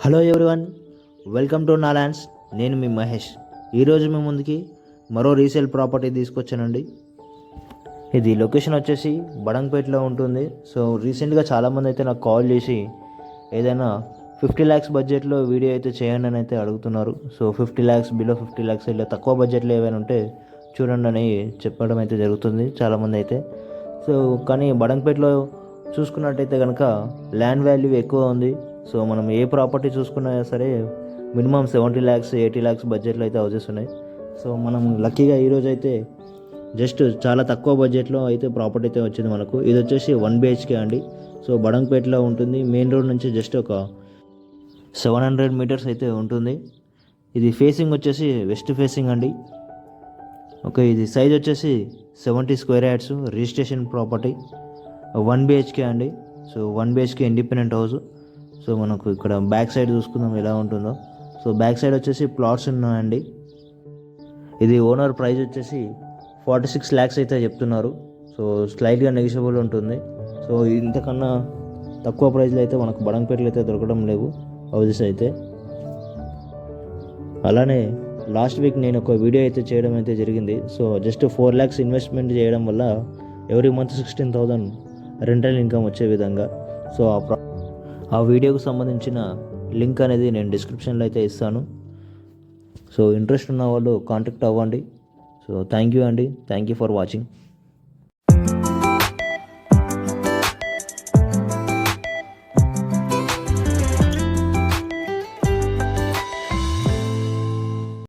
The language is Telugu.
హలో ఎవ్రీవన్, వెల్కమ్ టు నా ల్యాండ్స్. నేను మీ మహేష్. ఈరోజు మీ ముందుకి మరో రీసేల్ ప్రాపర్టీ తీసుకొచ్చానండి. ఇది లొకేషన్ వచ్చేసి బడంగపేటలో ఉంటుంది. సో రీసెంట్గా చాలామంది అయితే నాకు కాల్ చేసి ఏదైనా 50 lakhs బడ్జెట్లో వీడియో అయితే చేయండి అని అయితే అడుగుతున్నారు. సో 50 lakhs, బిలో 50 lakhs ఇలా తక్కువ బడ్జెట్లో ఏవైనా ఉంటే చూడండి అని చెప్పడం అయితే జరుగుతుంది చాలామంది అయితే. సో కానీ బడంగపేటలో చూసుకున్నట్టయితే కనుక ల్యాండ్ వాల్యూ ఎక్కువ ఉంది. సో మనం ఏ ప్రాపర్టీ చూసుకున్నా సరే మినిమం 70 lakhs, 80 lakhs బడ్జెట్లో అయితే హౌసెస్ ఉన్నాయి. సో మనం లక్కీగా ఈరోజు అయితే జస్ట్ చాలా తక్కువ బడ్జెట్లో అయితే ప్రాపర్టీ అయితే వచ్చింది మనకు. ఇది వచ్చేసి 1 BHK అండి. సో బడంగపేటలో ఉంటుంది. మెయిన్ రోడ్ నుంచి జస్ట్ ఒక 700 meters అయితే ఉంటుంది. ఇది ఫేసింగ్ వచ్చేసి వెస్ట్ ఫేసింగ్ అండి. ఓకే, ఇది సైజ్ వచ్చేసి 70 square yards, registration property, 1 BHK అండి. So 1 BHK independent house. So మనకు ఇక్కడ బ్యాక్ సైడ్ చూసుకుందాం ఎలా ఉంటుందో. సో బ్యాక్ సైడ్ వచ్చేసి ప్లాట్స్ ఉన్నాయండి. ఇది ఓనర్ ప్రైస్ వచ్చేసి 46 lakhs అయితే చెప్తున్నారు. సో స్లైట్గా నెగిషియబుల్ ఉంటుంది. సో ఇంతకన్నా తక్కువ ప్రైస్లో అయితే మనకు బడంగపేటలో అయితే దొరకడం లేవు హౌసెస్ అయితే. అలానే లాస్ట్ వీక్ నేను ఒక వీడియో అయితే చేయడం అయితే జరిగింది. సో జస్ట్ 4 lakhs ఇన్వెస్ట్మెంట్ చేయడం వల్ల ఎవ్రీ మంత్ 16,000 రెంటల్ ఇన్కమ్ వచ్చే విధంగా. సో ఆ వీడియోకి సంబంధించిన లింక్ అనేది నేను డిస్క్రిప్షన్లో అయితే ఇస్తాను. సో ఇంట్రెస్ట్ ఉన్న వాళ్ళు కాంటాక్ట్ అవ్వండి. సో థ్యాంక్ యూ అండి. Thank you for watching.